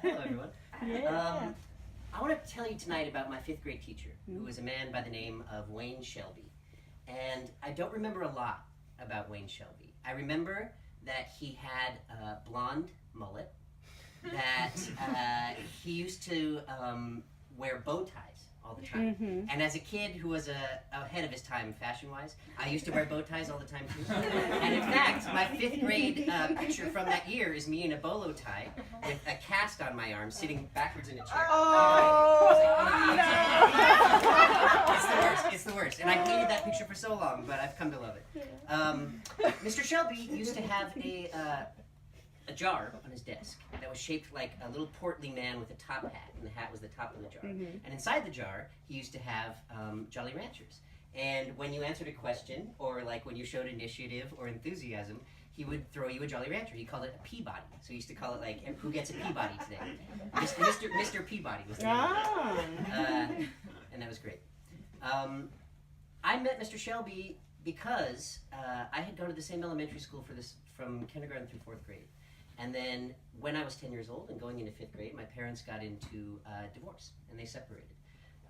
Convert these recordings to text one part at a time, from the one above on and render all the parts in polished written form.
Hello, everyone. Yeah. I want to tell you tonight about my fifth grade teacher, who was a man by the name of Wayne Shelby. And I don't remember a lot about Wayne Shelby. I remember that he had a blonde mullet, that he used to wear bow ties all the time. And as a kid who was ahead of his time fashion-wise, I used to wear bow ties all the time too. And in fact, my fifth grade picture from that year is me in a bolo tie with a cast on my arm, sitting backwards in a chair. It's the worst. And I hated that picture for so long, but I've come to love it. Mr. Shelby used to have a jar on his desk that was shaped like a little portly man with a top hat, and the hat was the top of the jar. And inside the jar, he used to have Jolly Ranchers. And when you answered a question, or like when you showed initiative or enthusiasm, he would throw you a Jolly Rancher. He called it a Peabody. So he used to call it like, who gets a Peabody today? Mr. Peabody was the name of it. And that was great. I met Mr. Shelby because I had gone to the same elementary school from kindergarten through fourth grade. And then when I was 10 years old and going into fifth grade, my parents got into divorce and they separated.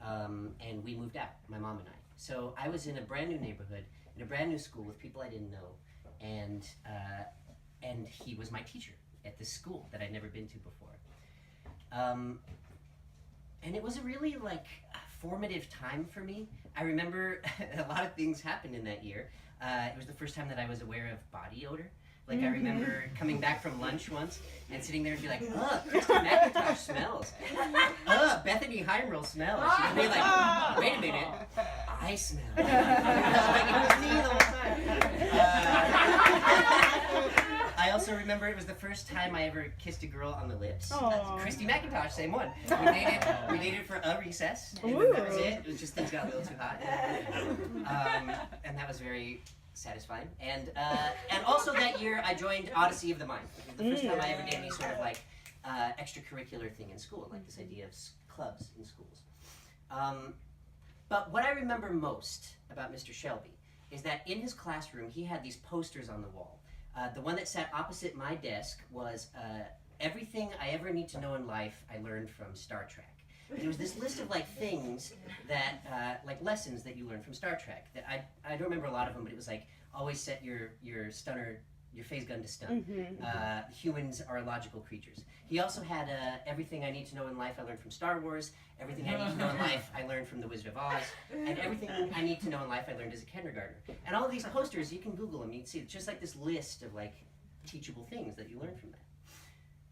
And we moved out, my mom and I. So I was in a brand new neighborhood, in a brand new school with people I didn't know. And he was my teacher at this school that I'd never been to before. And it was a really formative time for me. I remember a lot of things happened in that year. It was the first time that I was aware of body odor. Like, I remember coming back from lunch once and sitting there and be like, ugh, Christy McIntosh smells. Ugh, Bethany Heimrel smells. She'd be like, wait a minute, I smell. Like, it was me the whole time. I also remember it was the first time I ever kissed a girl on the lips. Christy McIntosh, same one. We dated for a recess, and that was it. It was just things got a little too hot. And that was very satisfying. And also that year I joined Odyssey of the Mind. It was the first time I ever did any sort of extracurricular thing in school, like this idea of clubs in schools. But what I remember most about Mr. Shelby is that in his classroom he had these posters on the wall. The one that sat opposite my desk was everything I ever need to know in life I learned from Star Trek. And there was this list of things that, lessons that you learned from Star Trek. That I don't remember a lot of them, but it was always set your phase gun to stun. Humans are illogical creatures. He also had everything I need to know in life I learned from Star Wars, everything I need to know in life I learned from The Wizard of Oz, and everything I need to know in life I learned as a kindergartner. And all of these posters, you can Google them, you can see it's just this list of teachable things that you learn from that.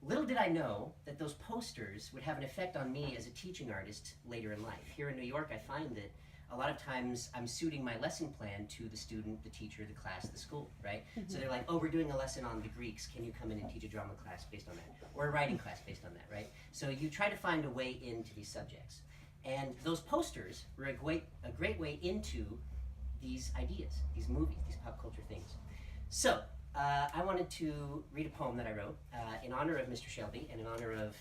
Little did I know that those posters would have an effect on me as a teaching artist later in life. Here in New York, I find that a lot of times I'm suiting my lesson plan to the student, the teacher, the class, the school, right? So they're like, oh, we're doing a lesson on the Greeks. Can you come in and teach a drama class based on that? Or a writing class based on that, right? So you try to find a way into these subjects. And those posters were a great way into these ideas, these movies, these pop culture things. So I wanted to read a poem that I wrote in honor of Mr. Shelby and in honor of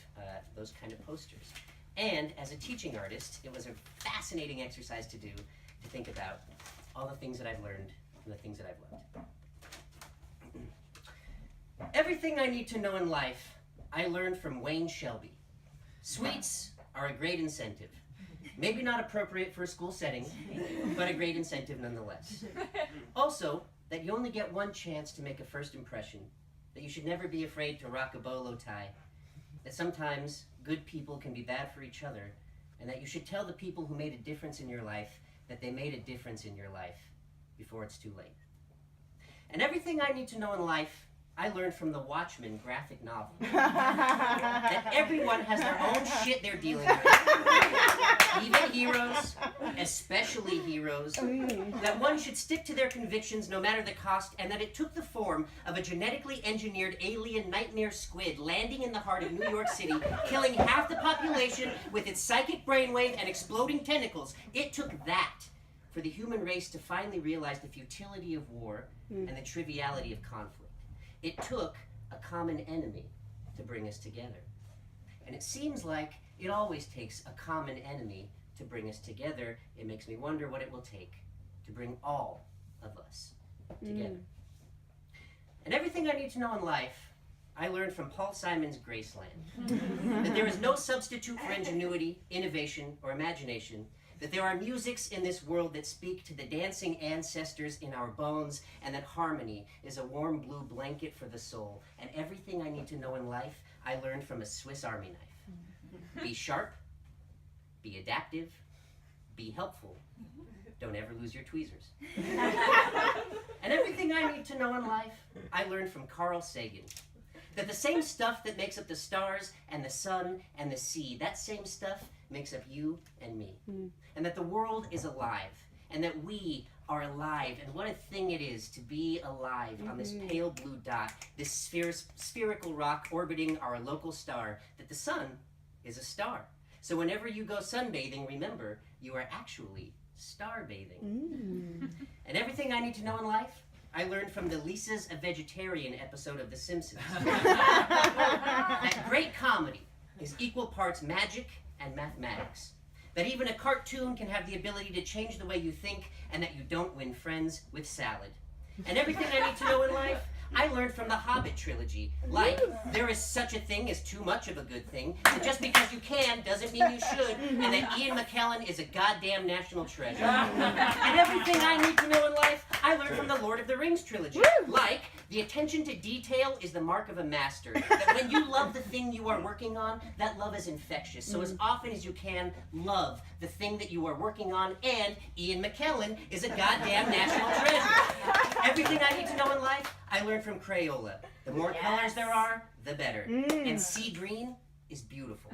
those kind of posters. And as a teaching artist, it was a fascinating exercise to do, to think about all the things that I've learned and the things that I've loved. Everything I need to know in life, I learned from Wayne Shelby. Sweets are a great incentive. Maybe not appropriate for a school setting, but a great incentive nonetheless. Also, that you only get one chance to make a first impression, that you should never be afraid to rock a bolo tie, that sometimes good people can be bad for each other, and that you should tell the people who made a difference in your life that they made a difference in your life before it's too late. And everything I need to know in life, I learned from the Watchmen graphic novel. That everyone has their own shit they're dealing with. Even heroes, especially heroes. That one should stick to their convictions no matter the cost, and that it took the form of a genetically engineered alien nightmare squid landing in the heart of New York City, killing half the population with its psychic brainwave and exploding tentacles. It took that for the human race to finally realize the futility of war and the triviality of conflict. It took a common enemy to bring us together. And it seems like it always takes a common enemy to bring us together. It makes me wonder what it will take to bring all of us together. And everything I need to know in life, I learned from Paul Simon's Graceland that there is no substitute for ingenuity, innovation, or imagination, that there are musics in this world that speak to the dancing ancestors in our bones, and that harmony is a warm blue blanket for the soul. And everything I need to know in life, I learned from a Swiss Army knife. Be sharp, be adaptive, be helpful. Don't ever lose your tweezers. And everything I need to know in life, I learned from Carl Sagan. That the same stuff that makes up the stars and the sun and the sea, that same stuff makes up you and me. And that the world is alive, and that we are alive, and what a thing it is to be alive on this pale blue dot, this spherical rock orbiting our local star, that the sun is a star. So whenever you go sunbathing, remember, you are actually star bathing. And everything I need to know in life, I learned from the Lisa's a Vegetarian episode of The Simpsons. That great comedy is equal parts magic and mathematics. That even a cartoon can have the ability to change the way you think, and that you don't win friends with salad. And everything I need to know in life, I learned from the Hobbit trilogy. Like, there is such a thing as too much of a good thing, and just because you can doesn't mean you should, and that Ian McKellen is a goddamn national treasure. And everything I need to know in life, I learned from the Lord of the Rings trilogy. Like, the attention to detail is the mark of a master. That when you love the thing you are working on, that love is infectious. So as often as you can, love the thing that you are working on, and Ian McKellen is a goddamn national treasure. Everything I need to know in life, I learned from Crayola. The more colors there are, the better. And sea green is beautiful.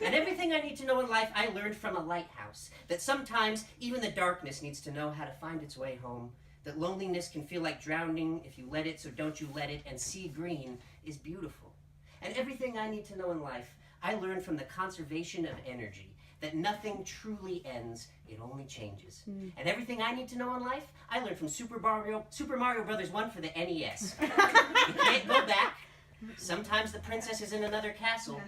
And everything I need to know in life, I learned from a lighthouse. That sometimes even the darkness needs to know how to find its way home. That loneliness can feel like drowning if you let it, so don't you let it. And sea green is beautiful. And everything I need to know in life, I learned from the conservation of energy. That nothing truly ends, it only changes. And everything I need to know in life, I learned from Super Mario Brothers 1 for the NES. You can't go back. Sometimes the princess is in another castle.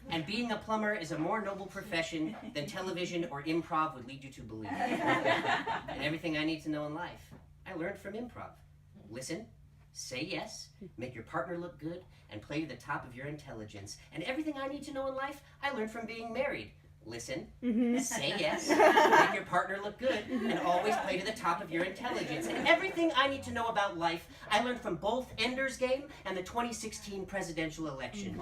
And being a plumber is a more noble profession than television or improv would lead you to believe. And everything I need to know in life, I learned from improv. Listen, say yes, make your partner look good, and play to the top of your intelligence. And everything I need to know in life, I learned from being married. Listen, say yes, make your partner look good, and always play to the top of your intelligence. And everything I need to know about life, I learned from both Ender's Game and the 2016 presidential election.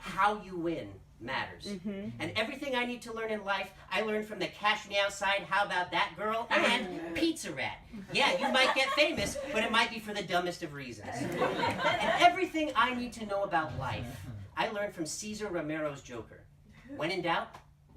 How you win matters. And everything I need to learn in life, I learned from the Cash Me Outside, How About That Girl, and Pizza Rat. Yeah, you might get famous, but it might be for the dumbest of reasons. And everything I need to know about life, I learned from Cesar Romero's Joker. When in doubt,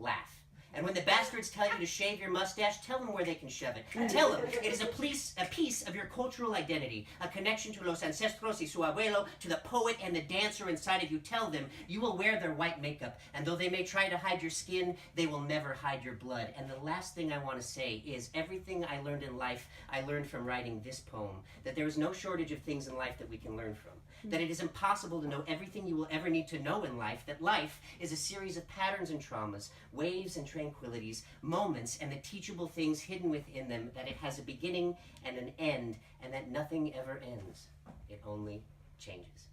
laugh. And when the bastards tell you to shave your mustache, tell them where they can shove it. Tell them it is a piece of your cultural identity, a connection to los ancestros y su abuelo, to the poet and the dancer inside of you. Tell them you will wear their white makeup, and though they may try to hide your skin, they will never hide your blood. And the last thing I want to say is everything I learned in life, I learned from writing this poem, that there is no shortage of things in life that we can learn from. That it is impossible to know everything you will ever need to know in life, that life is a series of patterns and traumas, waves and tranquilities, moments and the teachable things hidden within them, that it has a beginning and an end, and that nothing ever ends. It only changes.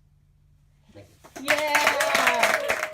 Thank you. Yeah!